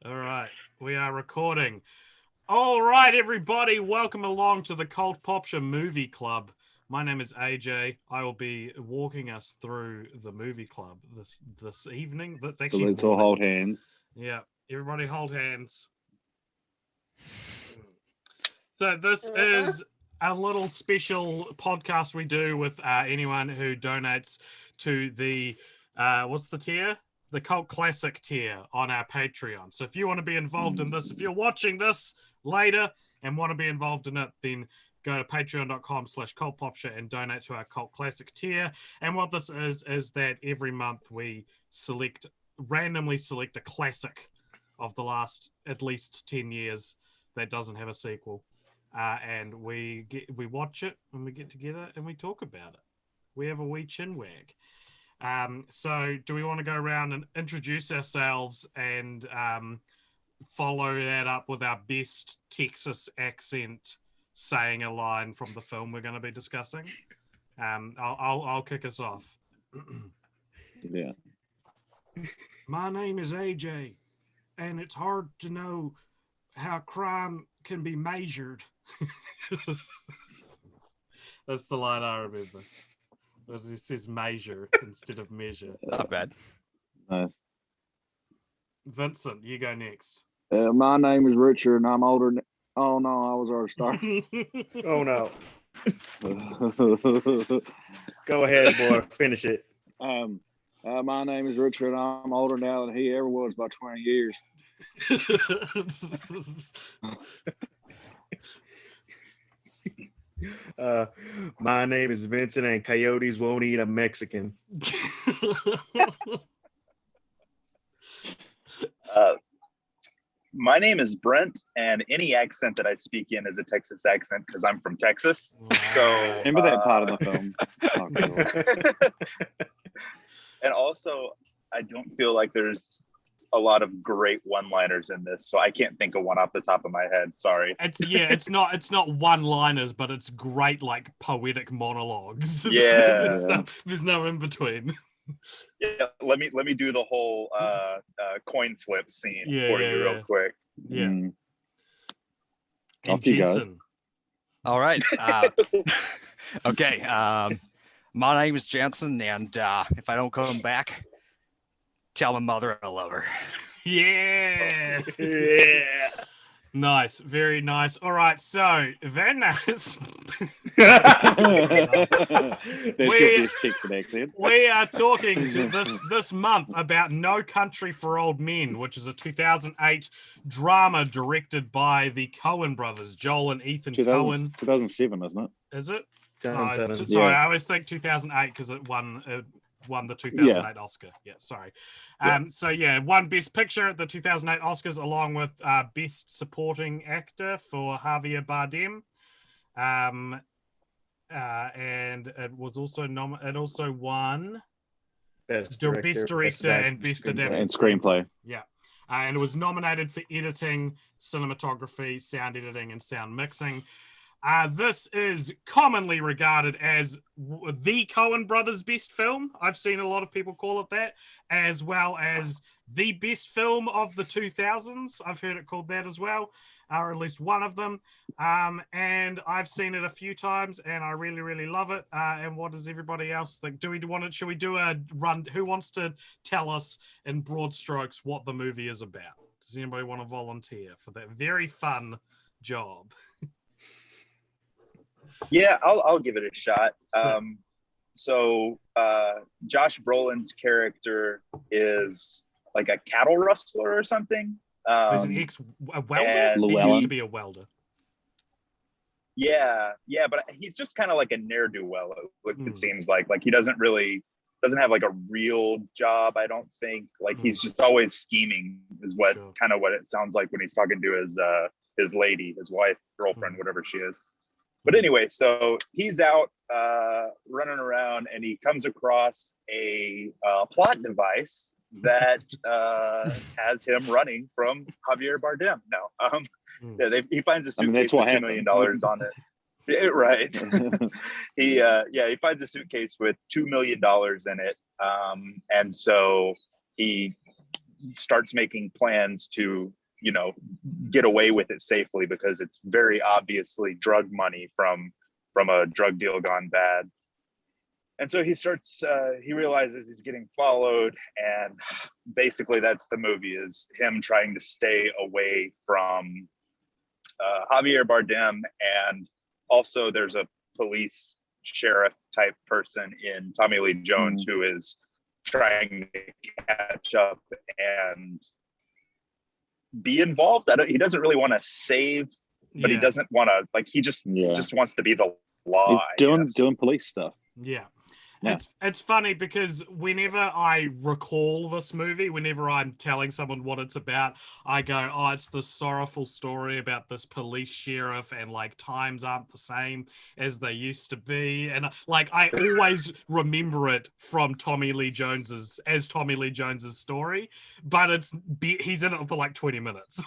All right, we are recording. All right, everybody, welcome along to the Cult Popture Movie Club. My name is AJ. I will be walking us through the movie club this evening. That's So actually let's all hold hands. Yeah, everybody hold hands. So this is a little special podcast we do with anyone who donates to the what's the tier? The Cult Classic tier on our Patreon. So if you want to be involved in this, if you're watching this later and want to be involved in it, then go to patreon.com/cultpopture and donate to our Cult Classic tier. And what this is that every month we randomly select a classic of the last at least 10 years that doesn't have a sequel. And we watch it and we get together and we talk about it. We have a wee chin wag. So do we want to go around and introduce ourselves and follow that up with our best Texas accent saying a line from the film we're going to be discussing? I'll kick us off. Yeah. My name is AJ, and it's hard to know how crime can be measured. That's the line I remember. It says measure instead of measure. Not bad. Nice. Vincent, you go next. My name is Richard, and I'm older. Oh no, I was already starting. Oh no. Go ahead, boy. Finish it. My name is Richard, and I'm older now than he ever was by 20 years. My name is Vincent, and coyotes won't eat a Mexican. My name is Brent, and any accent that I speak in is a Texas accent because I'm from Texas. So Remember that part of the film? Oh, God. And also, I don't feel like there's a lot of great one-liners in this, so I can't think of one off the top of my head. Sorry. It's not one-liners, but it's great like poetic monologues. Yeah. There's no in between. Yeah, let me do the whole coin flip scene for you real quick. Yeah. Mm. And Off you go. Jensen. All right. Okay. My name is Jensen, and if I don't come back, tell my mother I love her. Yeah. Yeah. Nice. Very nice. All right. So, Van Ness. That's your best Texan accent. We are talking to this month about No Country for Old Men, which is a 2008 drama directed by the Coen brothers, Joel and Ethan Coen. 2007, isn't it? Is it? 2007. Sorry, Yeah. I always think 2008 because it won the 2008 Oscar. Yeah, sorry. So yeah, won Best Picture at the 2008 Oscars along with Best Supporting Actor for Javier Bardem. And it was also it also won Best director and best adapted And screenplay. Yeah. And it was nominated for editing, cinematography, sound editing, and sound mixing. This is commonly regarded as the Coen brothers' best film. I've seen a lot of people call it that, as well as the best film of the 2000s. I've heard it called that as well, or at least one of them. And I've seen it a few times, and I really, really love it. And what does everybody else think? Should we do a run? Who wants to tell us in broad strokes what the movie is about? Does anybody want to volunteer for that very fun job? Yeah, I'll give it a shot. So Josh Brolin's character is like a cattle rustler or something. He's an welder. He used to be a welder. Yeah, but he's just kind of like a ne'er-do-well. It seems like he doesn't have like a real job. I don't think he's just always scheming is what kind of what it sounds like when he's talking to his lady, his wife, girlfriend, whatever she is. But anyway, so he's out running around and he comes across a plot device that has him running from Javier Bardem. No, he finds a suitcase with $2 million on it. Yeah, right. He finds a suitcase with $2 million in it, and so he starts making plans to, get away with it safely because it's very obviously drug money from a drug deal gone bad. And so he realizes he's getting followed, and basically that's the movie, is him trying to stay away from Javier Bardem, and also there's a police sheriff type person in Tommy Lee Jones who is trying to catch up and be involved. He doesn't really want to save, but he doesn't want to, he just wants to be the law. He's doing police stuff. Yeah. It's funny because whenever I recall this movie, whenever I'm telling someone what it's about, I go, oh, it's this sorrowful story about this police sheriff, and times aren't the same as they used to be. And I always remember it from Tommy Lee Jones's story, but he's in it for 20 minutes.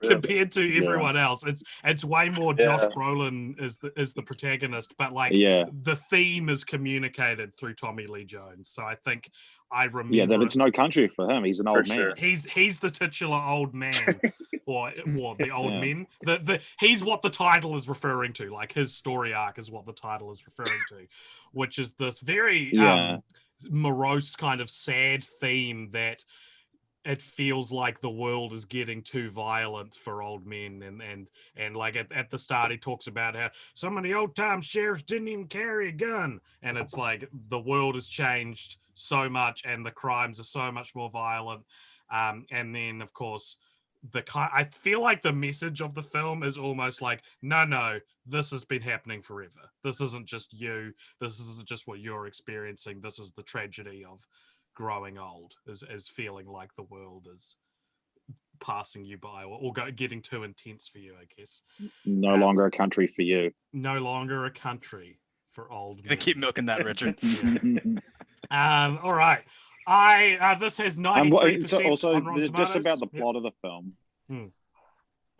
Compared to everyone else, it's way more Josh Brolin is the protagonist, but the theme is communicated through Tommy Lee Jones. So I think I remember. Yeah, that it's no country for him. He's an old man. He's the titular old man, or the old men. He's what the title is referring to. His story arc is what the title is referring to, which is this very morose kind of sad theme that it feels like the world is getting too violent for old men, and at the start he talks about how some of the old time sheriffs didn't even carry a gun, and it's the world has changed so much and the crimes are so much more violent, and then of course I feel like the message of the film is almost no, this has been happening forever. This isn't just you. This isn't just what you're experiencing. This is the tragedy of growing old, is feeling like the world is passing you by, or getting too intense for you, I guess. No longer a country for you. No longer a country for old men. Gonna keep milking that, Richard. All right. This has 93% on Rotten Tomatoes. Just about the plot of the film.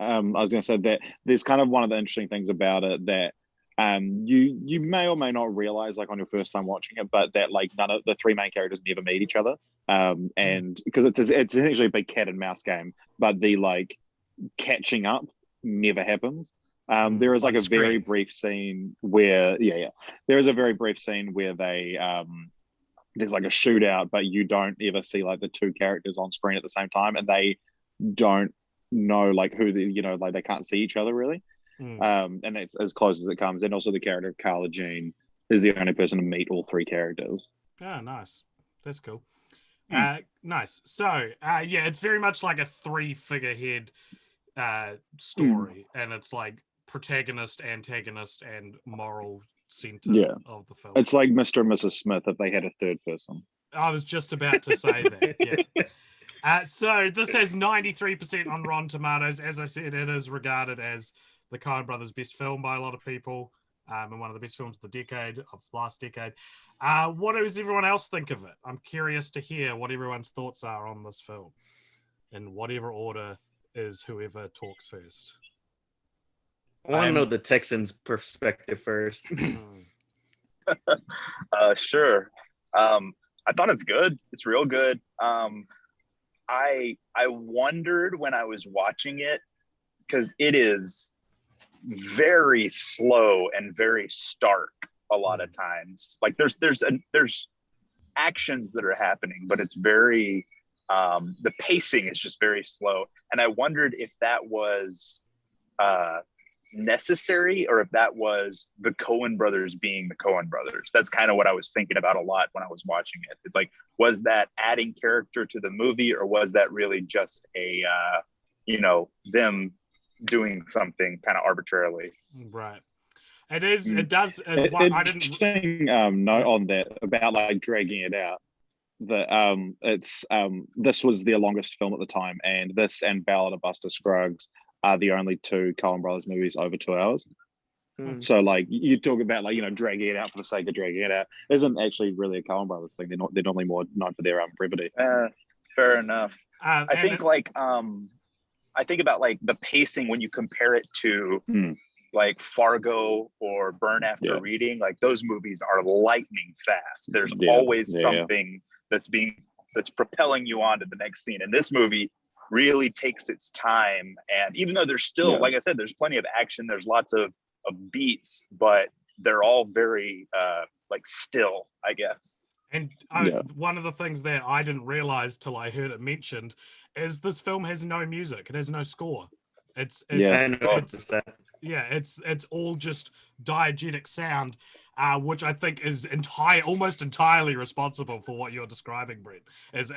I was going to say that there's kind of one of the interesting things about it that you may or may not realize on your first time watching it, but that none of the three main characters never meet each other, and because it's essentially a big cat and mouse game, but the catching up never happens. There is a very brief scene where there is a very brief scene where they there's a shootout, but you don't ever see the two characters on screen at the same time, and they don't know who they can't see each other really. And that's as close as it comes. And also the character Carla Jean is the only person to meet all three characters. Oh, nice. That's cool. Nice. So, it's very much like a three-figurehead story, and it's protagonist, antagonist, and moral center of the film. It's like Mr. and Mrs. Smith if they had a third person. I was just about to say that, so this has 93% on Rotten Tomatoes. As I said, it is regarded as the Coen brothers' best film by a lot of people, and one of the best films of the last decade. What does everyone else think of it? I'm curious to hear what everyone's thoughts are on this film, in whatever order is whoever talks first. I want to know the Texans' perspective first. Sure. I thought it's good. It's real good. I wondered when I was watching it, because it is very slow and very stark a lot of times. There's actions that are happening, but it's very the pacing is just very slow. And I wondered if that was necessary, or if that was the Coen brothers being the Coen brothers. That's kind of what I was thinking about a lot when I was watching it. It's was that adding character to the movie, or was that really just a them doing something kind of arbitrarily? Right. It is. It does. I didn't note on that about dragging it out. That it's this was their longest film at the time, and this and Ballad of Buster Scruggs are the only two Coen brothers movies over 2 hours. So you talk about dragging it out for the sake of dragging it out. It isn't actually really a Coen brothers thing. They're normally more known for their brevity. Fair enough. I think I think about the pacing when you compare it to Fargo or Burn After Reading. Those movies are lightning fast. There's always something that's that's propelling you on to the next scene. And this movie really takes its time, and even though there's still, like I said, there's plenty of action, there's lots of beats, but they're all very like still, I guess. And one of the things that I didn't realize till I heard it mentioned is this film has no music. It has no score. It's all just diegetic sound, which I think is almost entirely responsible for what you're describing, Brett. It's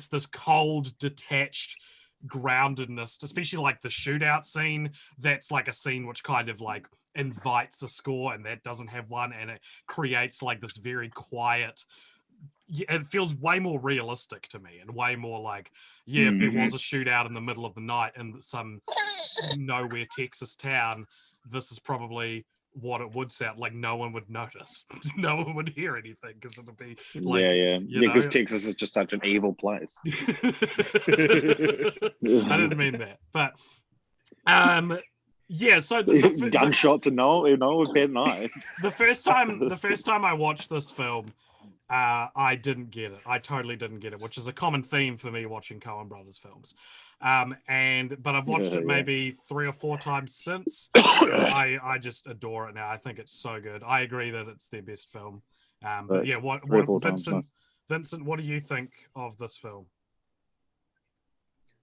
this cold, detached groundedness, especially like the shootout scene. That's like a scene which kind of like invites a score, and that doesn't have one, and it creates like this very quiet. It feels way more realistic to me, and way more like, if there was a shootout in the middle of the night in some nowhere Texas town, this is probably what it would sound like. No one would notice. No one would hear anything, because it'll be like, because Texas is just such an evil place. I didn't mean that, but so the gunshots and no bad night. The first time I watched this film, I didn't get it. I totally didn't get it, which is a common theme for me watching Coen Brothers films. But I've watched it maybe 3 or 4 times since. I just adore it now. I think it's so good. I agree that it's their best film. But yeah, what Vincent, what do you think of this film?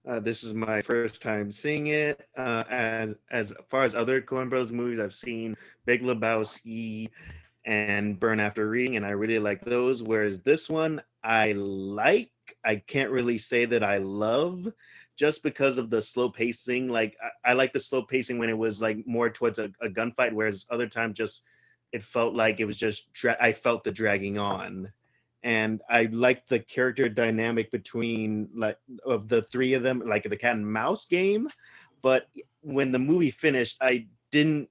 This is my first time seeing it. And as far as other Coen Brothers movies, I've seen Big Lebowski and Burn After Reading, and I really like those. Whereas this one, I can't really say that I love, just because of the slow pacing. Like I like the slow pacing when it was like more towards a gunfight, whereas other times it felt like it was just I felt the dragging on. And I liked the character dynamic between of the three of them, like the cat and mouse game. But when the movie finished, I didn't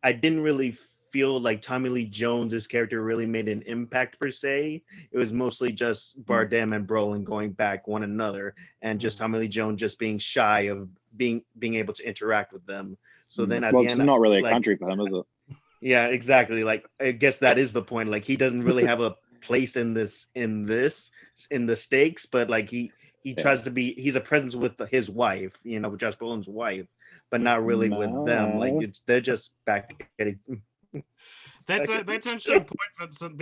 really feel like Tommy Lee Jones's character really made an impact per se. It was mostly just Bardem and Brolin going back one another, and just Tommy Lee Jones just being shy of being able to interact with them. So then at the end, it's not really a country for him, is it? Yeah, exactly. Like I guess that is the point. Like he doesn't really have a place in the stakes, but like he tries to be. He's a presence with his wife, with Josh Brolin's wife, but not really with them. Like they're just back getting. That's an interesting point, Vincent.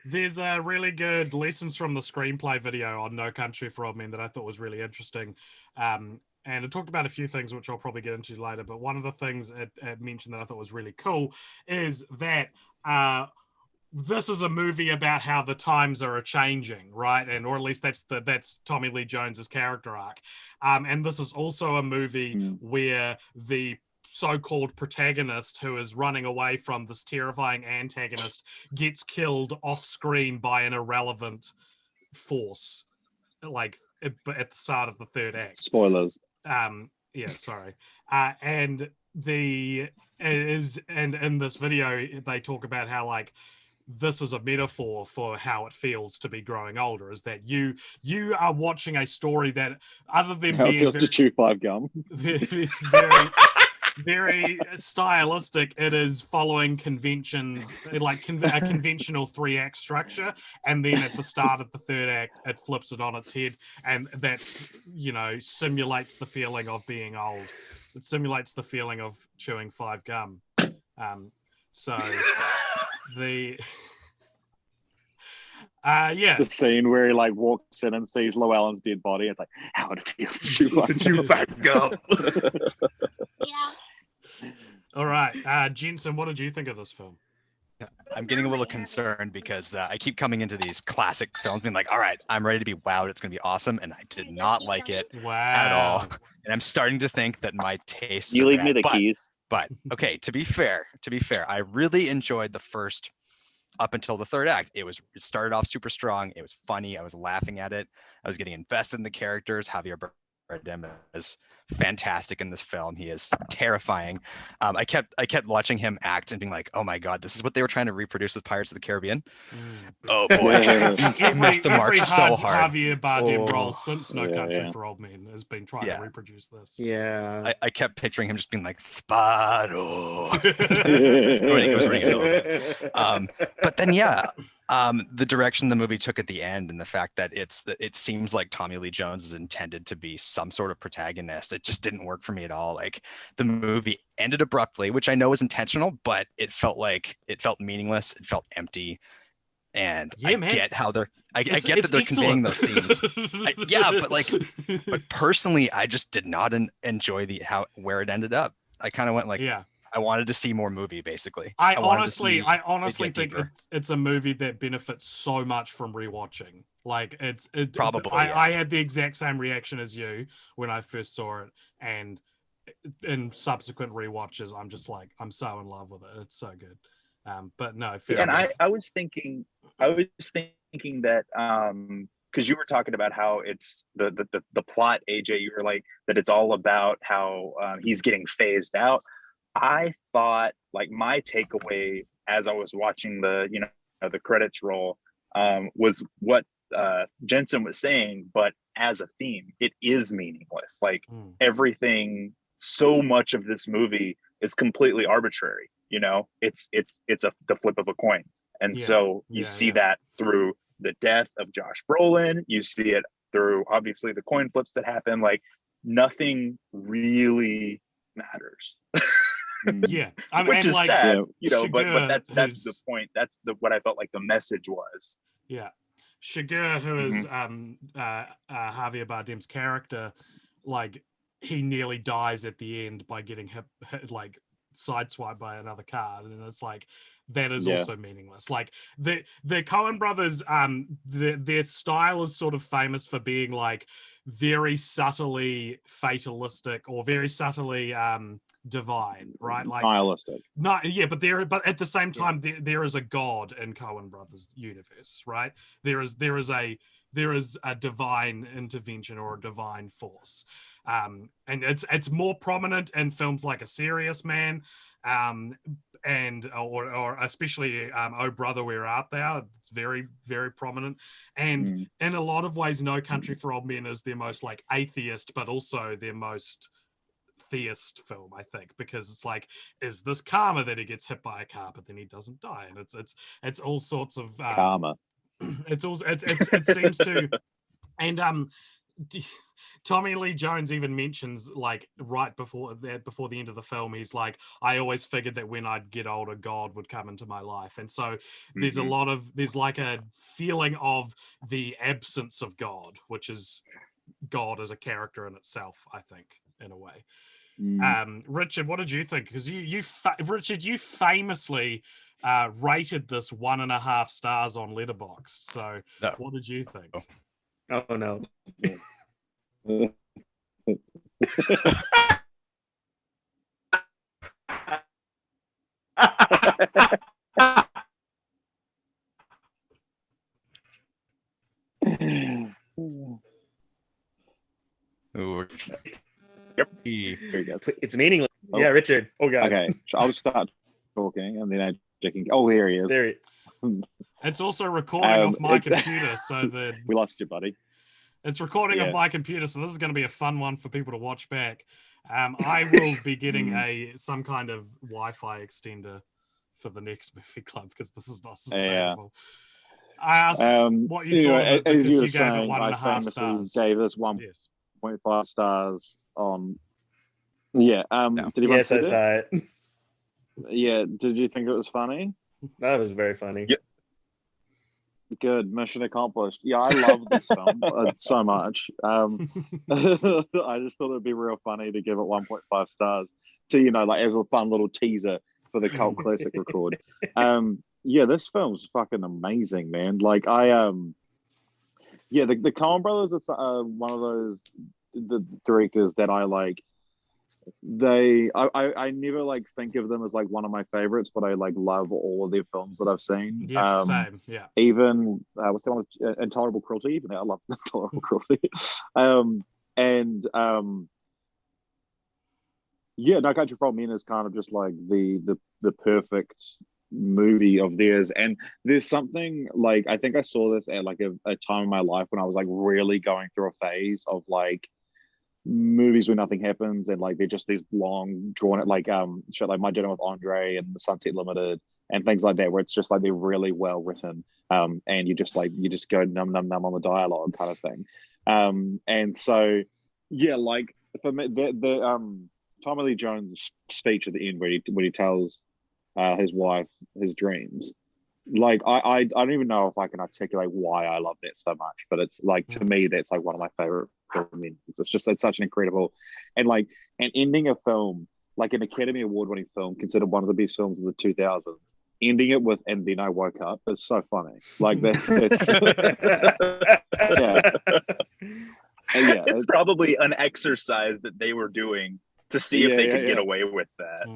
There's a really good lessons from the screenplay video on No Country for Old Men that I thought was really interesting. And it talked about a few things which I'll probably get into later. But one of the things it mentioned that I thought was really cool is that this is a movie about how the times are changing, right? Or at least that's Tommy Lee Jones's character arc. And this is also a movie where the so-called protagonist who is running away from this terrifying antagonist gets killed off screen by an irrelevant force, like at the start of the third act. Spoilers. Sorry. And in this video they talk about how like this is a metaphor for how it feels to be growing older, is that you are watching a story that, other than how it feels to chew 5 gum, very stylistic, it is following conventions, like a conventional 3-act structure, and then at the start of the third act it flips it on its head, and that's simulates the feeling of being old. It simulates the feeling of chewing 5 gum. The scene where he like walks in and sees Llewellyn's dead body. It's like how it feels to chew 5 gum. Yeah. All right, Jensen, what did you think of this film? I'm getting a little concerned because I keep coming into these classic films being like, all right, I'm ready to be wowed. It's going to be awesome. And I did not like it at all. And I'm starting to think that my taste. You leave me the keys. But okay, to be fair, I really enjoyed the first up until the third act. It started off super strong. It was funny. I was laughing at it. I was getting invested in the characters. Javier Bardem is fantastic in this film. He is terrifying. I kept watching him act and being like, oh my god, this is what they were trying to reproduce with Pirates of the Caribbean. Oh boy. It missed the mark so hard. Javier Bardem role since No Country for Old Men has been trying to reproduce this. I kept picturing him just being like Sparrow. But then The direction the movie took at the end, and the fact that it seems like Tommy Lee Jones is intended to be some sort of protagonist. It just didn't work for me at all. Like, the movie ended abruptly, which I know is intentional, but it felt meaningless. It felt empty. And Yeah, man. Get how I get that they're conveying those themes. But personally, I just did not enjoy where it ended up. I kind of went like, yeah. I wanted to see more movie, basically. I honestly think deeper. it's a movie that benefits so much from rewatching. Like, Probably. I had the exact same reaction as you when I first saw it, and in subsequent rewatches, I'm just like, I'm so in love with it. It's so good. But no, fair enough. I was thinking that because you were talking about how it's the plot, AJ, you were like that it's all about how he's getting phased out. I thought, like, my takeaway as I was watching the credits roll was what Jensen was saying, but as a theme, it is meaningless. Like, everything, so much of this movie is completely arbitrary. It's the flip of a coin, and so you see that through the death of Josh Brolin. You see it through, obviously, the coin flips that happen. Like, nothing really matters. Yeah, which is like, sad, but that's the point. That's what I felt like the message was. Yeah, Shiger, who is Javier Bardem's character, like, he nearly dies at the end by getting hit like sideswiped by another car, and it's like, that is also meaningless. Like, the Coen brothers, their style is sort of famous for being like very subtly fatalistic or very subtly divine, right? Like, nihilistic. No, yeah, but at the same time, there is a god in Coen brothers universe, right? There is a divine intervention or a divine force, and it's more prominent in films like A Serious Man, and or especially Oh Brother, Where Art Thou? It's very, very prominent, and in a lot of ways, No Country for Old Men is their most like atheist, but also their most theist film, I think, because it's like, is this karma that he gets hit by a car but then he doesn't die? And it's all sorts of karma. It seems to, and Tommy Lee Jones even mentions, like, right before the end of the film, he's like, I always figured that when I'd get older, God would come into my life. And so there's there's like a feeling of the absence of God, which is God as a character in itself, I think, in a way. Richard, what did you think? Because Richard, you famously rated this 1.5 stars on Letterboxd. So what did you think? Oh no. Yep. It's meaningless. Oh. Yeah, Richard. Oh god. Okay, so I'll start talking and then oh, here he is. There It's also recording off my computer, so that we lost you, buddy. It's recording off my computer, so this is going to be a fun one for people to watch back. I will be getting some kind of Wi-Fi extender for the next movie club, because this is not sustainable. I asked what you thought of it, because you gave it 1.5 stars. Gave this 1.5 stars on. Yeah. Did you yes, I saw it. Yeah. Did you think it was funny? That was very funny. Yep. Good, mission accomplished. Yeah, I love this film so much. I just thought it'd be real funny to give it 1.5 stars to, like, as a fun little teaser for the Cult Classic record. Yeah, this film's fucking amazing, man. Like, the Coen brothers are one of those the directors that I like. I never like think of them as like one of my favorites, but I like love all of their films that I've seen. Yeah, same. Yeah. Even what's the one with Intolerable Cruelty? Even I love Intolerable Cruelty. No Country for Old Men is kind of just like the perfect movie of theirs. And there's something like, I think I saw this at like a time in my life when I was like really going through a phase of like movies where nothing happens, and like they're just these long drawn like shit like My Dinner with Andre and The Sunset Limited and things like that, where it's just like they're really well written, and you just go num num num on the dialogue kind of thing. And so yeah, like for me, the Tommy Lee Jones speech at the end where he tells his wife his dreams, like I don't even know if I can articulate why I love that so much, but it's like, to me, that's like one of my favorite film endings. It's such an incredible, and like an ending a film, like an Academy Award winning film, considered one of the best films of the 2000s, ending it with "and then I woke up" is so funny. Like that's yeah. Yeah, it's probably an exercise that they were doing to see if they could get away with that.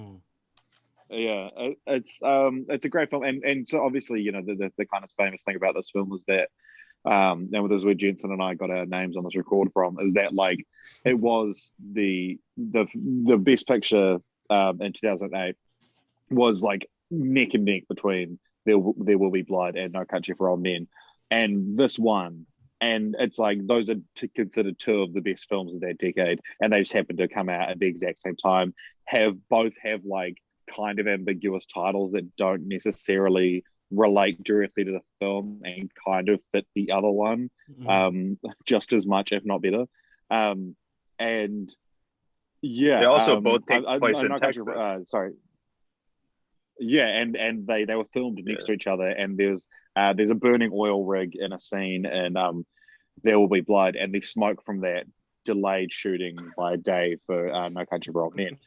Yeah, it's a great film, and so obviously, you know, the kind of famous thing about this film was that, and this is where Jensen and I got our names on this record from, is that like it was the best picture in 2008 was like neck and neck between There Will Be Blood and No Country for Old Men, and this one. And it's like those are considered two of the best films of that decade, and they just happen to come out at the exact same time. Both have like kind of ambiguous titles that don't necessarily relate directly to the film and kind of fit the other one just as much, if not better. And yeah, they also both take place in Texas. Sorry. Yeah, and they were filmed next to each other, and there's a burning oil rig in a scene, and There Will Be Blood, and the smoke from that delayed shooting by a day for No Country for Old Men.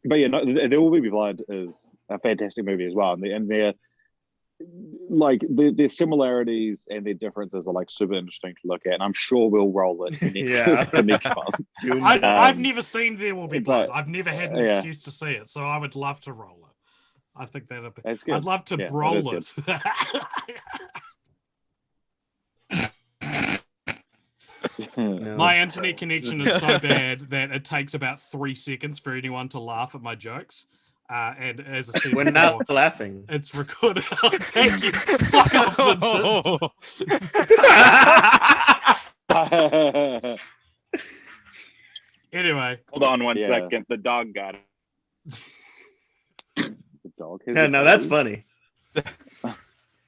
But yeah, There Will Be Blood is a fantastic movie as well, and their similarities and their differences are like super interesting to look at, and I'm sure we'll roll it next month. I've never seen There Will Be Blood. I've never had an excuse to see it, so I would love to roll it. I think that'd be. I'd love to roll it. No. My internet connection is so bad that it takes about 3 seconds for anyone to laugh at my jokes. And as I said, we're not laughing. It's recorded. Oh, thank you. Fuck off, Vincent. Anyway, hold on one second. The dog got it. The dog. No, that's funny.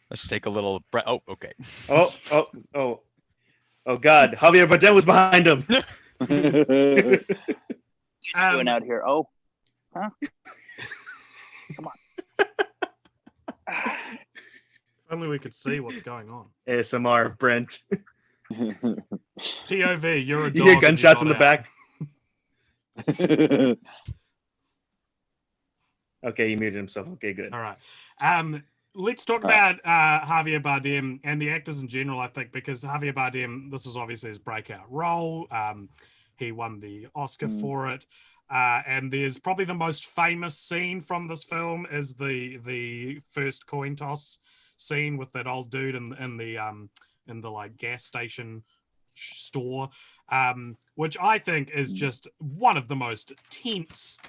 Let's take a little breath. Oh, okay. Oh God! Javier Bardem was behind him. What you doing out here? Oh, huh? Come on. If only we could see what's going on. ASMR of Brent. POV, you're a dog. You hear gunshots in the back. Okay, he muted himself. Okay, good. All right. Let's talk about Javier Bardem and the actors in general, I think, because Javier Bardem, this is obviously his breakout role. He won the Oscar for it. And there's probably the most famous scene from this film is the first coin toss scene with that old dude in the like gas station store, which I think is just one of the most tense,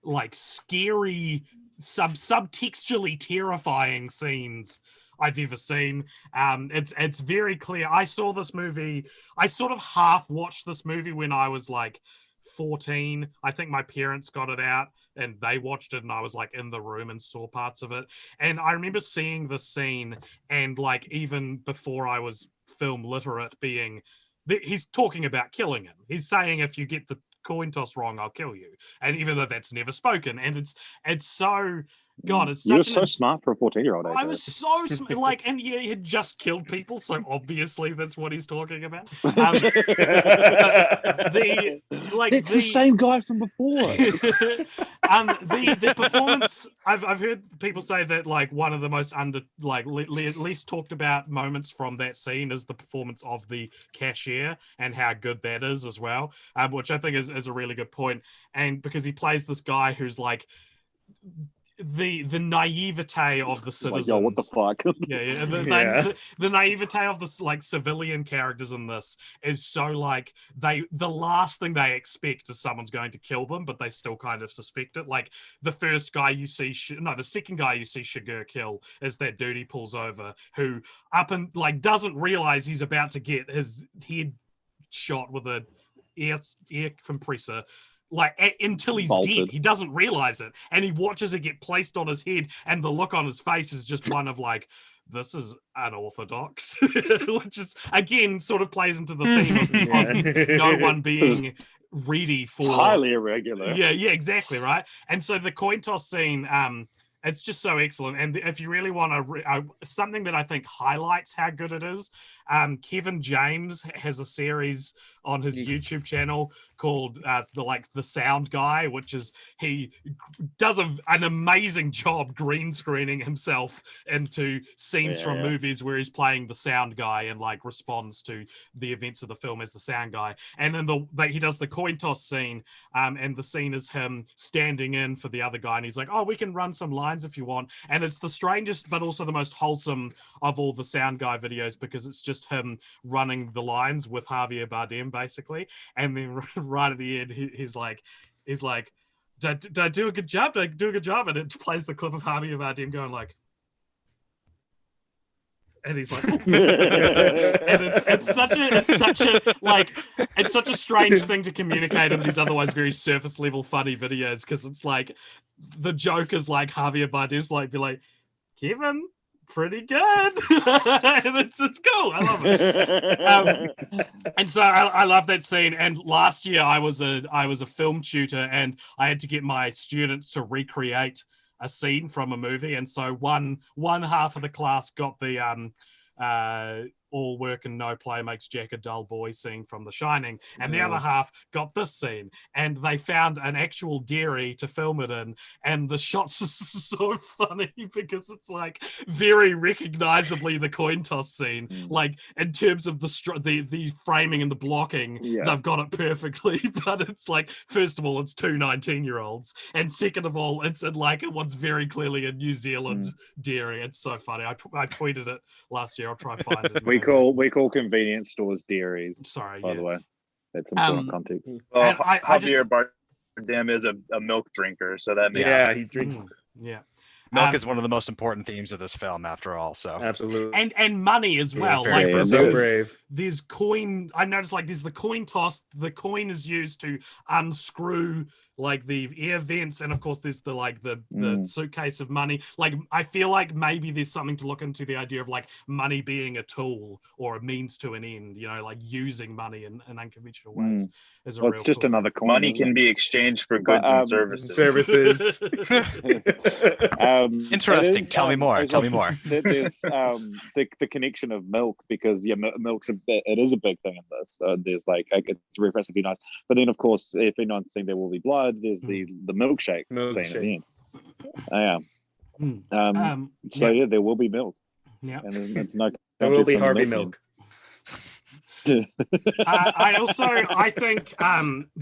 like scary, subtextually terrifying scenes I've ever seen. It's very clear. I saw this movie. I sort of half watched this movie when I was like 14. I think my parents got it out and they watched it, and I was like in the room and saw parts of it. And I remember seeing the scene, and like even before I was film literate, he's talking about killing him. He's saying, if you get the coin toss wrong, I'll kill you. And even though that's never spoken, and it's so God, it's you're so smart for a 14-year-old. I was so like, and yeah, he had just killed people, so obviously that's what he's talking about. It's the same guy from before. The performance. I've heard people say that like one of the most least talked about moments from that scene is the performance of the cashier and how good that is as well, which I think is a really good point. And because he plays this guy who's like the naivete of the citizens. Like, yo, what the fuck? The naivete of the like civilian characters in this is so like the last thing they expect is someone's going to kill them, but they still kind of suspect it. Like the first guy you see, the second guy you see Shiger kill is that dude he pulls over who up and like doesn't realize he's about to get his head shot with a air compressor. until he's Bolted. dead. He doesn't realize it, and he watches it get placed on his head, and the look on his face is just one of like, this is unorthodox, which is again sort of plays into the theme of no one being ready for. It's highly irregular. Yeah, exactly, right. And so the coin toss scene, it's just so excellent. And if you really want to, something that I think highlights how good it is, Kevin James has a series on his YouTube channel called the Sound Guy, which is he does an amazing job green screening himself into scenes from movies where he's playing the sound guy and like responds to the events of the film as the sound guy. And then he does the coin toss scene, and the scene is him standing in for the other guy, and he's like, "Oh, we can run some lines if you want." And it's the strangest, but also the most wholesome of all the sound guy videos because it's just him running the lines with Javier Bardem, basically. And then right at the end, he's like, did I do a good job? Did I do a good job? And it plays the clip of Javier Bardem going like, and he's like, and it's such a strange thing to communicate in these otherwise very surface level funny videos, because it's like the joke is like Javier Bardem's like be like, Kevin, pretty good. And it's cool. I love it. And so I love that scene. And last year I was a film tutor, and I had to get my students to recreate a scene from a movie. And so one half of the class got the all work and no play makes Jack a dull boy scene from The Shining, and the other half got this scene, and they found an actual dairy to film it in, and the shots are so funny because it's like very recognizably the coin toss scene, like in terms of the framing and the blocking, they've got it perfectly. But it's like, first of all, it's two 19-year-olds, and second of all, it's in like what's very clearly a New Zealand dairy. It's so funny. I tweeted it last year. I'll try and find it. We call convenience stores dairies. Sorry, by the way, that's important context. Well, Javier Bardem is a milk drinker, so that makes he drinks. Milk is one of the most important themes of this film, after all. So absolutely, and money as well. Very like so brave. There's coin. I noticed like there's the coin toss. The coin is used to unscrew like the air vents, and of course there's the suitcase of money. Like I feel like maybe there's something to look into the idea of like money being a tool or a means to an end. You know, like using money in unconventional ways. It's just another coin. Money can be exchanged for goods and services. Interesting. Tell me more. Tell me more. There's the connection of milk, because milk's it is a big thing in this. There's like it's refreshingly nice, but then of course, if anyone's seen There Will Be Blood, there's the milkshake scene at the end. There will be milk. Yeah, and it's no. There will be Harvey Milk. I think,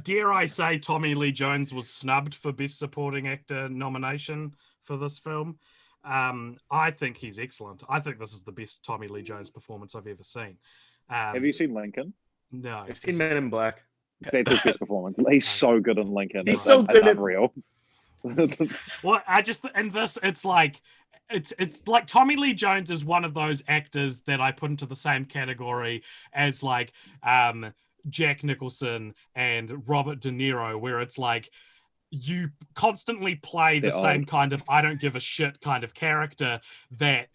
dare I say, Tommy Lee Jones was snubbed for Best Supporting Actor nomination for this film. I think he's excellent. I think this is the best Tommy Lee Jones performance I've ever seen. Have you seen Lincoln? No. I've seen Men in Black. That's his best performance. He's so good in Lincoln. He's so good at unreal. Well, it's like Tommy Lee Jones is one of those actors that I put into the same category as like Jack Nicholson and Robert De Niro, where it's like you constantly play the same kind of I don't give a shit kind of character that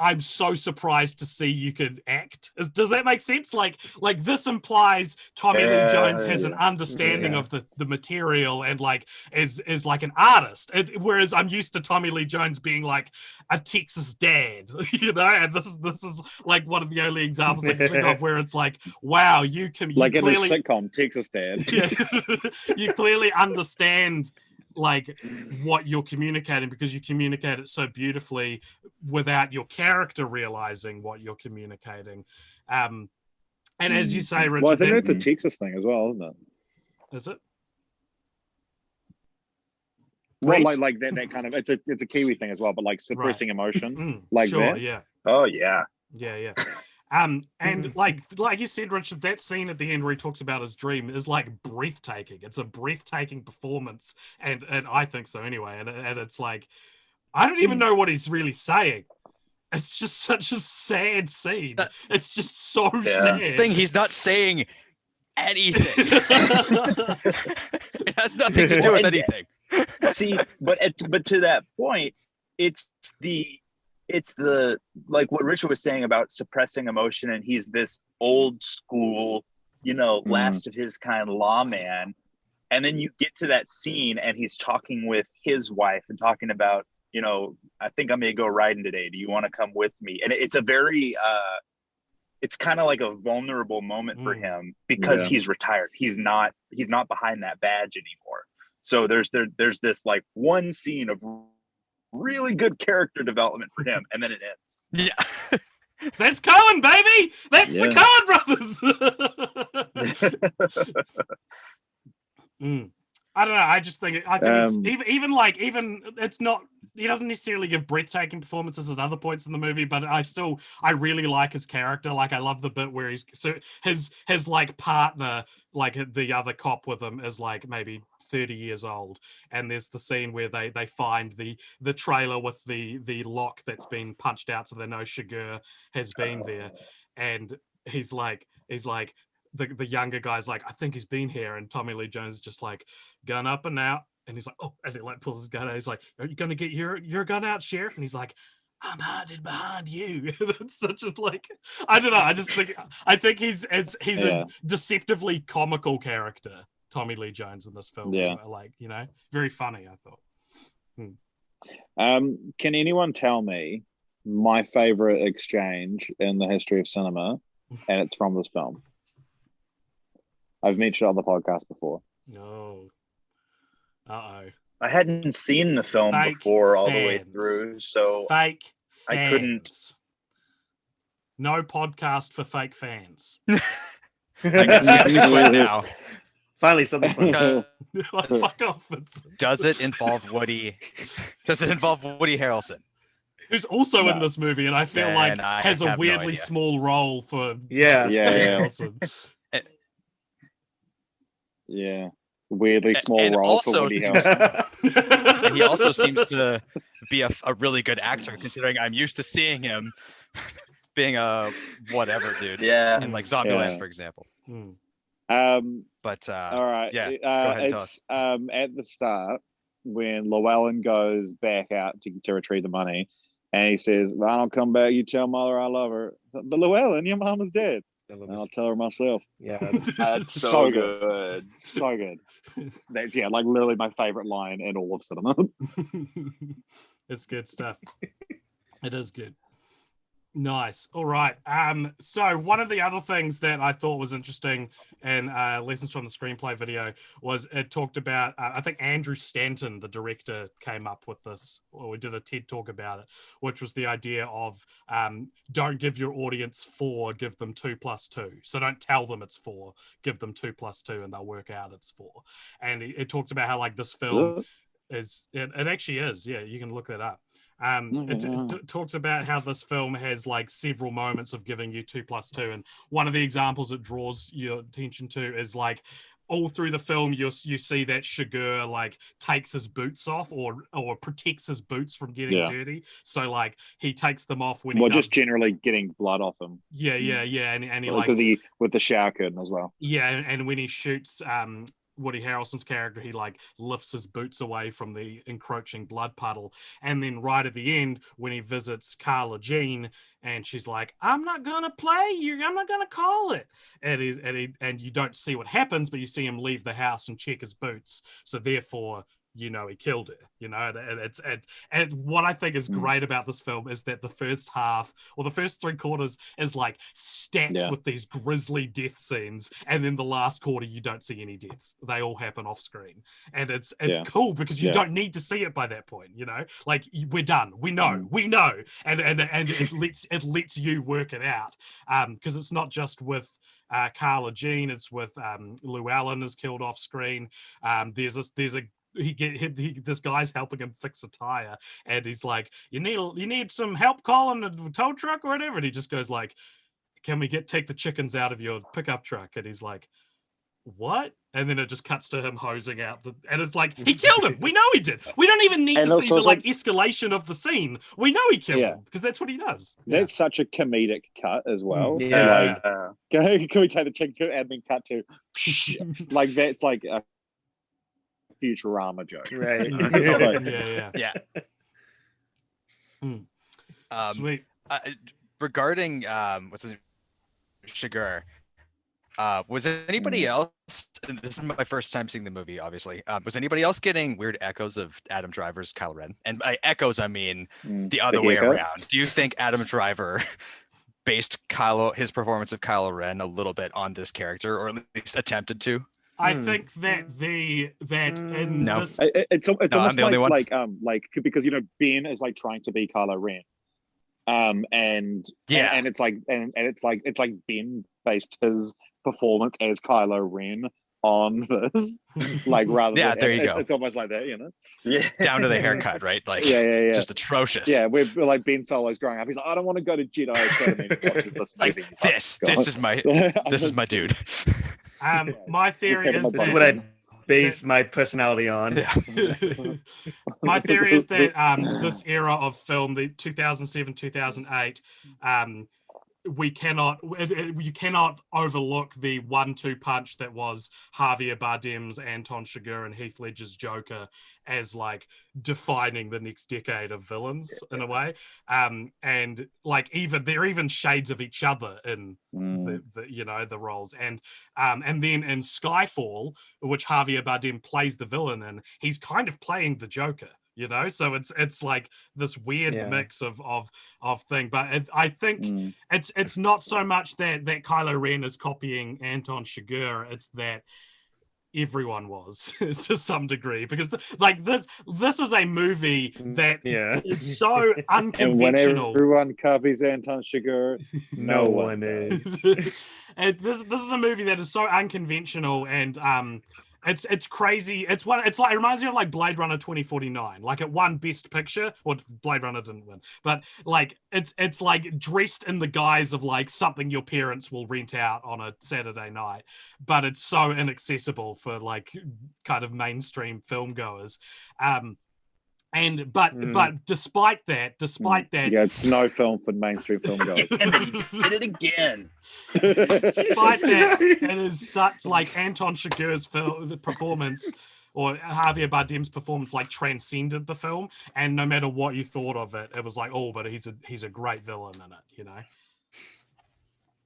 I'm so surprised to see you could act. Does that make sense? Like this implies Tommy Lee Jones has an understanding of the material and like is like an artist. Whereas I'm used to Tommy Lee Jones being like a Texas dad, you know. And this is like one of the only examples I can think of where it's like, wow, you like in clearly, a sitcom Texas Dad. You clearly understand like what you're communicating because you communicate it so beautifully without your character realizing what you're communicating. And as you say, Richard, well, I think that's a Texas thing as well, isn't it? Is it? Well, like that kind of it's a Kiwi thing as well, but like suppressing emotion, like sure, that. Yeah. Oh yeah. Yeah. And like you said, Richard, that scene at the end where he talks about his dream is like breathtaking. It's a breathtaking performance, and I think so anyway. And it's like I don't even know what he's really saying. It's just such a sad scene. It's just so sad. Thing he's not saying anything. It has nothing to do with anything. See, but to that point, it's the like what Richard was saying about suppressing emotion, and he's this old school, last of his kind lawman. And then you get to that scene and he's talking with his wife and talking about, I think I'm gonna go riding today. Do you want to come with me? And it's a very it's kind of like a vulnerable moment for him because he's retired. He's not behind that badge anymore. So there's this like one scene of really good character development for him, and then it ends. Yeah. That's Coen, baby. That's the Coen brothers. I don't know. I think it's even it's not. He doesn't necessarily give breathtaking performances at other points in the movie, but I really like his character. Like I love the bit where his like partner, like the other cop with him, is like maybe 30 years old, and there's the scene where they find the trailer with the lock that's been punched out so they know Sugar has been there, and he's like the younger guy's like, I think he's been here, and Tommy Lee Jones is just like, gun up and out, and he's like, oh, and he like pulls his gun out. He's like, are you gonna get your gun out, Sheriff? And he's like, I'm hiding behind you. It's such a like, I don't know. I think he's a deceptively comical character, Tommy Lee Jones, in this film. Yeah, like very funny. I thought. Can anyone tell me my favorite exchange in the history of cinema, and it's from this film? I've mentioned it on the podcast before. No. I hadn't seen the film before all the way through, so I couldn't. No podcast for fake fans. I guess we have to quit now. Finally, something fun. Let's fuck off. Does it involve Woody? Does it involve Woody Harrelson? Who's also in this movie, and I feel like has a weirdly small role for Harrelson. Yeah, weirdly small role also, for Woody Harrelson. And he also seems to be a really good actor, considering I'm used to seeing him being a whatever dude. Yeah, in like Zombieland, for example. But all right, go ahead and tell us. At the start, when Llewellyn goes back out to retrieve the money, and he says, "If I don't come back, you tell mother I love her." But Llewellyn, your mom is dead. I'll tell her myself. Yeah, that's so good. So good. That's like literally my favorite line in all of cinema. It's good stuff. It is good. Nice. All right. So one of the other things that I thought was interesting in Lessons from the Screenplay video was it talked about, I think Andrew Stanton, the director, came up with this, or we did a TED talk about it, which was the idea of don't give your audience 4, give them 2 + 2. So don't tell them it's 4, give them 2 + 2, and they'll work out it's 4. And it talked about how like this film is, it actually is. Yeah, you can look that up. It talks about how this film has like several moments of giving you 2 + 2, and one of the examples it draws your attention to is like all through the film you see that Sugar like takes his boots off or protects his boots from getting dirty. So like he takes them off when just generally getting blood off him. And he like because he with the shower curtain as well. And when he shoots Woody Harrelson's character, he like lifts his boots away from the encroaching blood puddle, and then right at the end when he visits Carla Jean and she's like, I'm not gonna play you, I'm not gonna call it, and you don't see what happens, but you see him leave the house and check his boots, so therefore he killed her. And what I think is great about this film is that the first half or the first 3/4 is like stacked with these grisly death scenes, and then the last quarter you don't see any deaths. They all happen off screen, and it's cool because you don't need to see it by that point. Like we're done. We know, and it lets you work it out, because it's not just with Carla Jean, it's with Llewellyn is killed off screen. This guy's helping him fix a tire, and he's like, you need some help calling a tow truck or whatever, and he just goes like, can we take the chickens out of your pickup truck? And he's like, what? And then it just cuts to him hosing out and it's like, he killed him. We know he did. We don't even need And to see the also, escalation of the scene. We know he killed him because that's what he does. That's such a comedic cut as well. Yeah. Like, can we take the chicken and then cut to like that's like a Futurama joke, Right? Yeah. Sweet. Regarding what's his name, Shiger. Was anybody else? And this is my first time seeing the movie, obviously. Was anybody else getting weird echoes of Adam Driver's Kylo Ren? And by echoes, I mean the other way around. Do you think Adam Driver based his performance of Kylo Ren a little bit on this character, or at least attempted to? I think that it's almost the only one. like because Ben is like trying to be Kylo Ren. And it's like Ben based his performance as Kylo Ren on this, like rather than there you go. It's almost like that, down to the haircut, right? Like just atrocious. Yeah, we're like Ben Solo's growing up. He's like, I don't want to go to Jedi Academy to watch this movie. This is my dude. My theory is this is what I base my personality on. My theory is that this era of film, the 2007, 2008, you cannot overlook the 1-2 punch that was Javier Bardem's Anton Chigurh and Heath Ledger's Joker as like defining the next decade of villains in a way, and like they're even shades of each other in the roles, and then in Skyfall, which Javier Bardem plays the villain in, he's kind of playing the Joker. So it's like this weird mix of thing, but I think it's not so much that Kylo Ren is copying Anton Chigurh, it's that everyone was to some degree, because this is a movie that is so unconventional. And when everyone copies Anton Chigurh, no one is. And this is a movie that is so unconventional, and it's crazy. It reminds me of like Blade Runner 2049. Like it won Best Picture, or Blade Runner didn't win, but like it's like dressed in the guise of like something your parents will rent out on a Saturday night, but it's so inaccessible for like kind of mainstream film goers. But despite that, it's no film for mainstream film goers. Did it again. Despite that, it is such like Anton Chigurh's performance, or Javier Bardem's performance, like transcended the film, and no matter what you thought of it, it was like, but he's a great villain in it,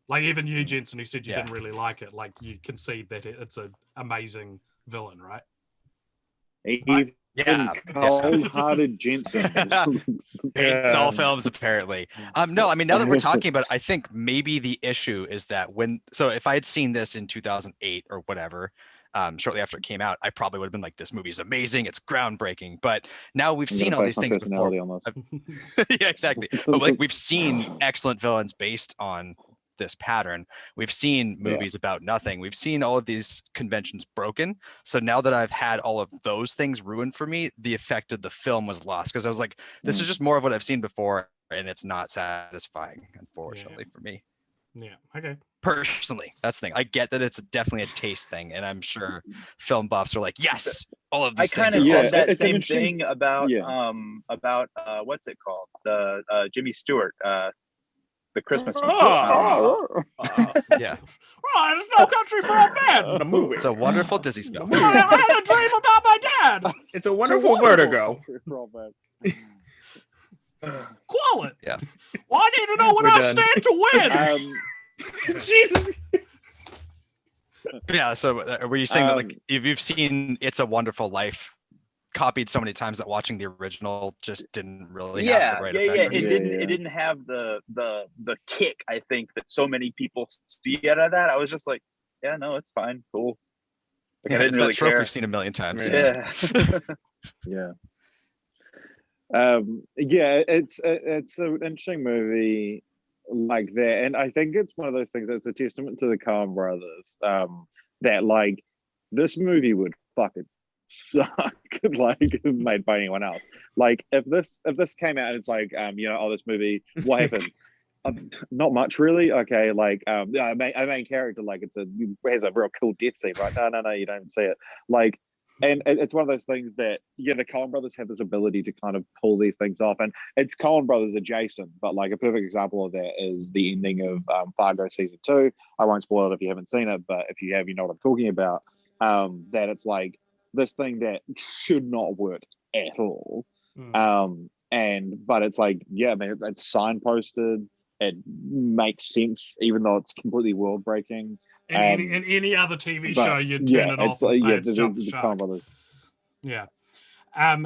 Like even you, Jensen, who said you didn't really like it, like you concede that it's an amazing villain, right? Cold-hearted Jensen. It's all films, apparently. No, I mean, now that we're talking about it, I think maybe the issue is that if I had seen this in 2008 or whatever, shortly after it came out, I probably would have been like, this movie is amazing, it's groundbreaking. But now we've seen all these things before. Yeah, exactly. But like we've seen excellent villains based on this pattern. We've seen movies about nothing. We've seen all of these conventions broken. So now that I've had all of those things ruined for me, the effect of the film was lost, because I was like, this is just more of what I've seen before, and it's not satisfying, unfortunately, for me. Yeah. Okay. Personally, that's the thing. I get that it's definitely a taste thing, and I'm sure film buffs are like, yes, all of these I kind of things. said that same thing about what's it called? The Jimmy Stewart, the Christmas movie. Yeah. Oh, there's no country for a man. The movie. It's a wonderful Disney spell. I had a dream about my dad. It's a wonderful vertigo. Quality. Yeah. Well, I need to know what I stand to win. Jesus. Yeah. So were you saying that like if you've seen It's a Wonderful Life copied so many times that watching the original just didn't really have the right effect? It didn't have the kick, I think, that so many people see out of that. I was just like, yeah, no, it's fine, cool. Like, I didn't really care. We've seen a million times. Yeah. It's an interesting movie like that, and I think it's one of those things that's a testament to the Coen brothers, that like this movie would fucking suck like made by anyone else. Like if this came out and it's like this movie, what happens? Not much really. Okay, like a main character, like has a real cool death scene, right? No, you don't see it. Like, and it's one of those things that the Coen brothers have this ability to kind of pull these things off, and it's Coen brothers adjacent. But like a perfect example of that is the ending of Fargo season 2. I won't spoil it if you haven't seen it, but if you have, you know what I'm talking about. That it's like this thing that should not work at all. But it's like, yeah, man, it's signposted. It makes sense, even though it's completely world breaking. In any other TV show, you'd turn it off and say it's jumped the shark. Yeah. I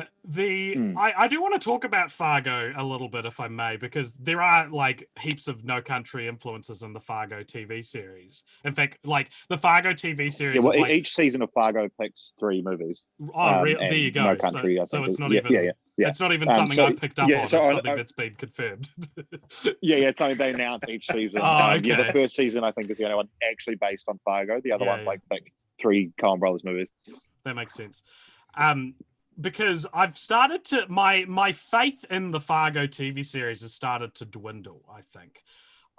do want to talk about Fargo a little bit, if I may, because there are like heaps of No Country influences in the Fargo TV series. In fact, like the Fargo TV series, each season of Fargo picks 3 movies. Oh, there you go. No Country, so it's not even. Yeah. It's not even something I've picked up on. It's something that's been confirmed. It's something they announce each season. Okay. The first season I think is the only one actually based on Fargo. The other one's like pick 3 Coen brothers movies. That makes sense. Because I've started to my faith in the Fargo TV series has started to dwindle.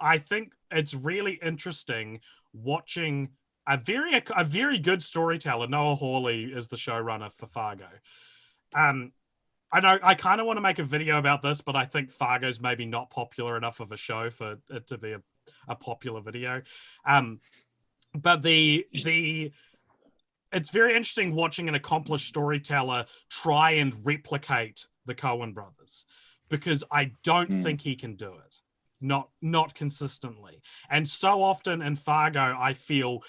I think it's really interesting watching a very good storyteller. Noah Hawley is the showrunner for Fargo. I know I kind of want to make a video about this, but I think Fargo's maybe not popular enough of a show for it to be a popular video. But it's very interesting watching an accomplished storyteller try and replicate the Coen brothers, because I don't think he can do it. Not consistently. And so often in Fargo, I feel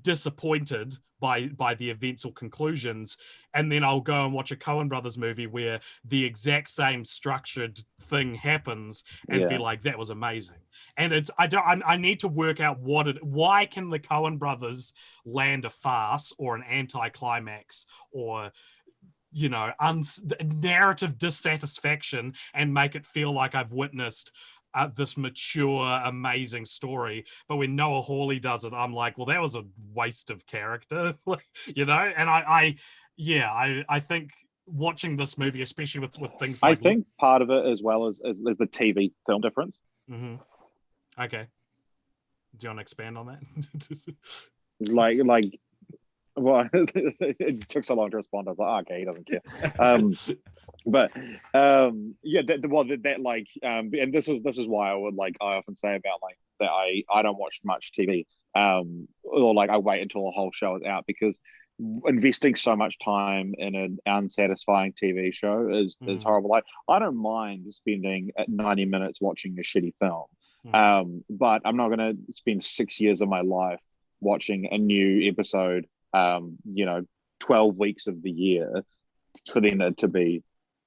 disappointed by the events or conclusions, and then I'll go and watch a Coen brothers movie where the exact same structured thing happens and be like, that was amazing. And I need to work out why can the Coen brothers land a farce or an anti-climax or narrative dissatisfaction and make it feel like I've witnessed this mature, amazing story. But when Noah Hawley does it, I'm like, well, that was a waste of character, And I think watching this movie, especially with things like, I think part of it as well is the TV film difference. Mm-hmm. Okay. Do you want to expand on that? Well, it took so long to respond. I was like, oh, okay, he doesn't care. And this is why I often say about like that I don't watch much TV, or like I wait until a whole show is out, because investing so much time in an unsatisfying TV show is horrible. Like I don't mind spending 90 minutes watching a shitty film, but I'm not going to spend 6 years of my life watching a new episode 12 weeks of the year for them to be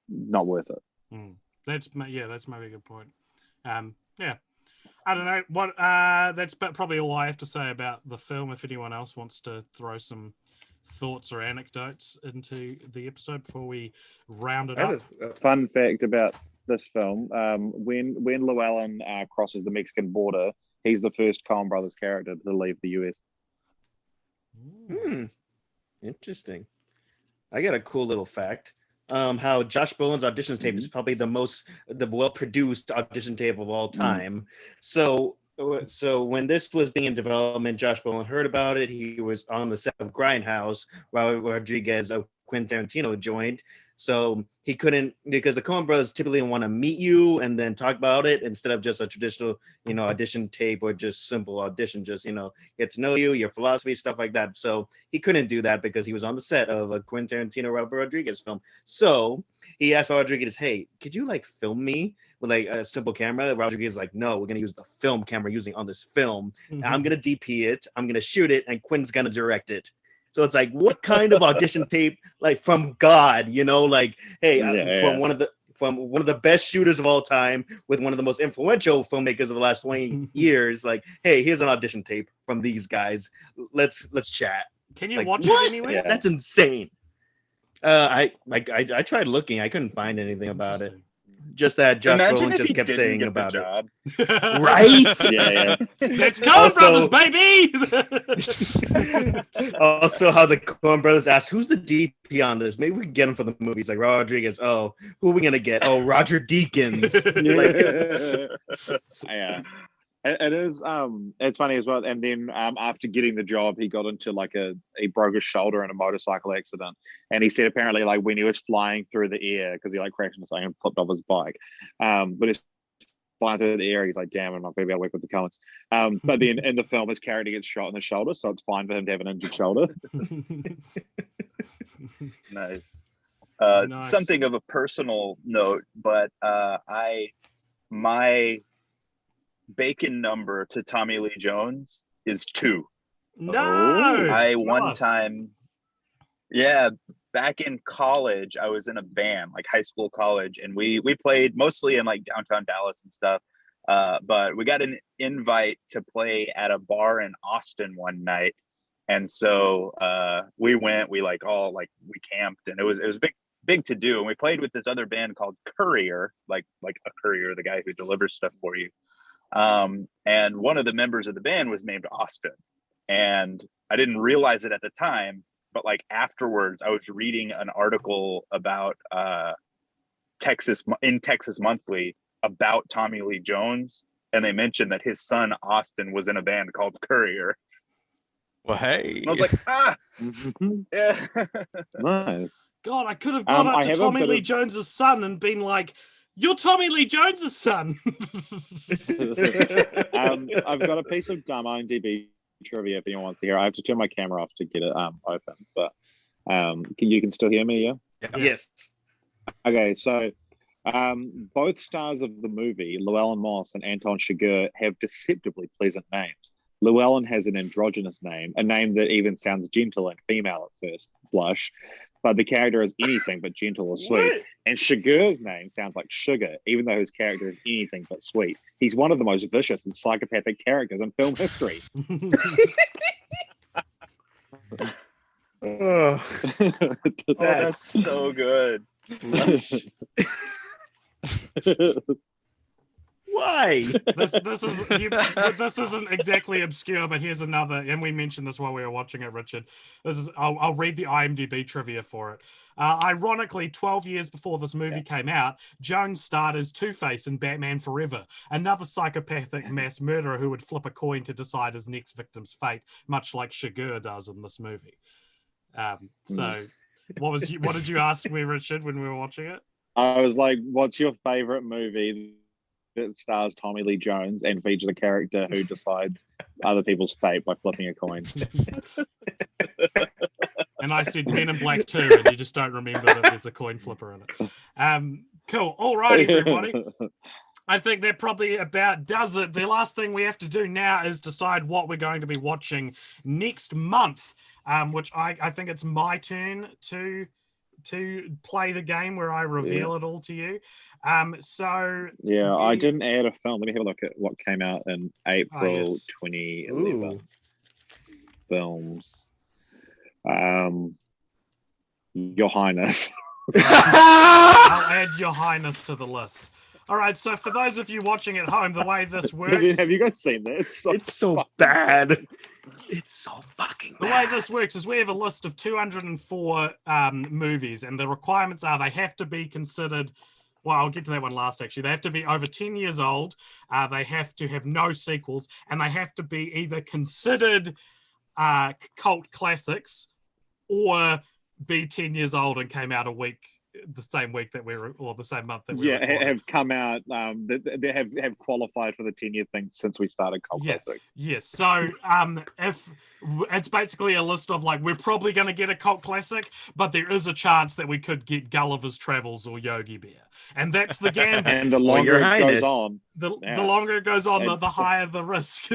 not worth it. That's maybe a good point. I don't know what that's probably all I have to say about the film. If anyone else wants to throw some thoughts or anecdotes into the episode before we round it up. A fun fact about this film, when Llewellyn crosses the Mexican border, he's the first Coen brothers character to leave the US. Interesting. I got a cool little fact. How Josh Bowen's audition tape is probably the well-produced audition tape of all time. So when this was being in development, Josh Bowen heard about it. He was on the set of Grindhouse while Rodriguez of Quentin Tarantino joined. So he couldn't, because the Coen brothers typically want to meet you and then talk about it instead of just a traditional, audition tape or just simple audition, just, get to know you, your philosophy, stuff like that. So he couldn't do that because he was on the set of a Quentin Tarantino, Robert Rodriguez film. So he asked Rodriguez, hey, could you film me with a simple camera? Rodriguez is like, no, we're going to use the film camera using on this film. I'm going to DP it. I'm going to shoot it. And Quinn's going to direct it. So it's like, what kind of audition tape, from God, from one of the best shooters of all time with one of the most influential filmmakers of the last 20 years. Hey, here's an audition tape from these guys. Let's chat. Can you watch it anyway? Yeah. That's insane. I tried looking. I couldn't find anything about it. just that Josh Imagine Brolin if just he kept didn't saying get about the it. job. Right? Yeah. Let's go, Also- brothers, baby! Also, how the Coen brothers asked, "Who's the DP on this? Maybe we can get him for the movies." Like Rodriguez. Oh, who are we gonna get? Oh, Roger Deakins. Yeah. It is. It's funny as well. And then after getting the job, he got into he broke his shoulder in a motorcycle accident. And he said apparently when he was flying through the air because he crashed into something and flipped off his bike. But he's flying through the air. He's like, "Damn, I'm not going to be able to work with the Coens." But then in the film, his character gets shot in the shoulder, so it's fine for him to have an injured shoulder. Nice. Nice. Something of a personal note, but my bacon number to Tommy Lee Jones is 2. No! One time, back in college, I was in a band, high school, college, and we played mostly in downtown Dallas and stuff. But we got an invite to play at a bar in Austin one night, and so we went. We we camped, and it was big to do. And we played with this other band called Courier, like a courier, the guy who delivers stuff for you. And one of the members of the band was named Austin, and I didn't realize it at the time, but afterwards I was reading an article about Texas Monthly about Tommy Lee Jones, and they mentioned that his son Austin was in a band called Courier. Well, hey. And I was like, yeah. Nice. God, I could have gone up to Tommy Lee Jones's son and been like, "You're Tommy Lee Jones's son." I've got a piece of dumb Imdb trivia if anyone wants to hear. I have to turn my camera off to get it open, but you can still hear me, yeah? Yes. Okay, so both stars of the movie, Llewellyn Moss and Anton Chigurh, have deceptively pleasant names. Llewellyn has an androgynous name, a name that even sounds gentle and female at first blush, but the character is anything but gentle or sweet. What? And Chigurh's name sounds like sugar, even though his character is anything but sweet. He's one of the most vicious and psychopathic characters in film history. That's so good. Why? This isn't exactly obscure, but here's another, and we mentioned this while we were watching it, Richard. I'll read the IMDb trivia for it. Ironically, 12 years before this movie came out, Jones starred as Two-Face in Batman Forever, another psychopathic mass murderer who would flip a coin to decide his next victim's fate, much like Chigurh does in this movie. So, what did you ask me, Richard, when we were watching it? I was like, "What's your favorite movie that stars Tommy Lee Jones and features a character who decides other people's fate by flipping a coin?" And I said Men in Black 2, and you just don't remember that there's a coin flipper in it. Cool. All right, everybody. I think that probably about does it. The last thing we have to do now is decide what we're going to be watching next month, which I think it's my turn to play the game where I reveal it all to you. I didn't add a film. Let me have a look at what came out in April 2011. Ooh. Films. Your Highness. I'll add Your Highness to the list. All right, so for those of you watching at home, the way this works... Have you guys seen that? It's so bad. It's so fucking bad. The way this works is we have a list of 204 movies, and the requirements are they have to be considered... Well, I'll get to that one last, actually. They have to be over 10 years old. They have to have no sequels, and they have to be either considered cult classics or be 10 years old and came out the same week that or the same month that we have come out. They have qualified for the 10-year thing since we started Cult Classics. Yes. So if it's basically a list of we're probably going to get a cult classic, but there is a chance that we could get Gulliver's Travels or Yogi Bear, and that's the gamble. And the longer it goes on, the longer it goes on, the higher the risk.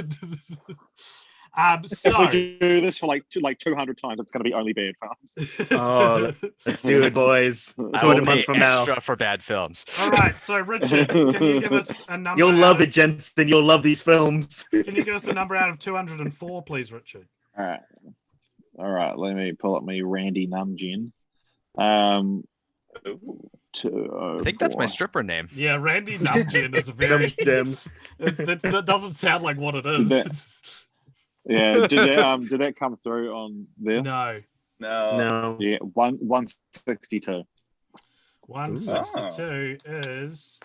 So if we do this for like 200 times, it's going to be only bad films. Oh, let's do it, boys. 200 months from now. Extra for bad films. All right, so Richard, can you give us a number? You'll love it, Jensen. You'll love these films. Can you give us a number out of 204, please, Richard? All right. Let me pull up my Randy Numgen. I think that's my stripper name. Yeah, Randy Numgen is a very. That doesn't sound like what it is. Did that come through on there? No. Yeah, 162. 162 is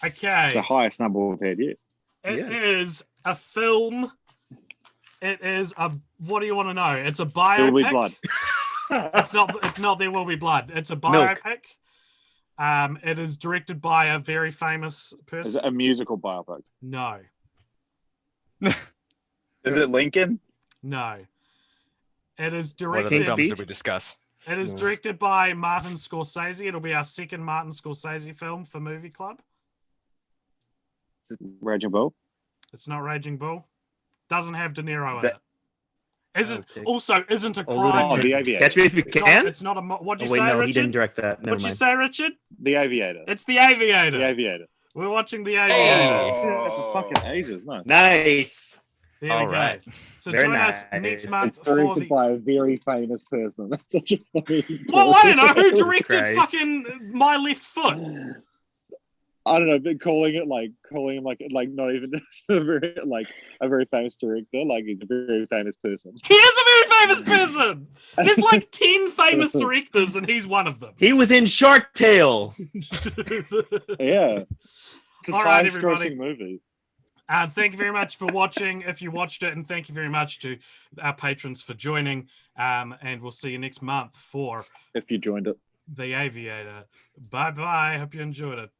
okay. It's the highest number we've had yet. It is a film. It is a. What do you want to know? It's a biopic. There will be blood. It's not. There will be blood. It's a biopic. It is directed by a very famous person. Is it a musical biopic? No. Is it Lincoln? No. It is What other directed. films did we discuss? It is directed by Martin Scorsese. It'll be our second Martin Scorsese film for Movie Club. Raging Bull? It's not Raging Bull. Doesn't have De Niro in it. Isn't a crime The movie. Aviator. Catch Me If You Can? It's not a. What'd you Wait, say, no, Richard? he didn't direct that. Never What'd you mind. say, Richard? The Aviator. It's The Aviator. The Aviator. We're watching The Aviator. For fucking ages. Nice. There All we right. go. So Very join us nice. next month It's for directed the. by a very famous person. That's such a funny. Well, I don't know who Jesus directed Christ. fucking My Left Foot. I don't know, but calling him like not even a very famous director, like he's a very famous person. He is a very famous person. There's like 10 famous directors, and he's one of them. He was in Shark Tale. Yeah. It's his All right, highest everybody. grossing movie. Thank you very much for watching, if you watched it, and thank you very much to our patrons for joining. And we'll see you next month for If you joined it. The Aviator. Bye-bye. Hope you enjoyed it.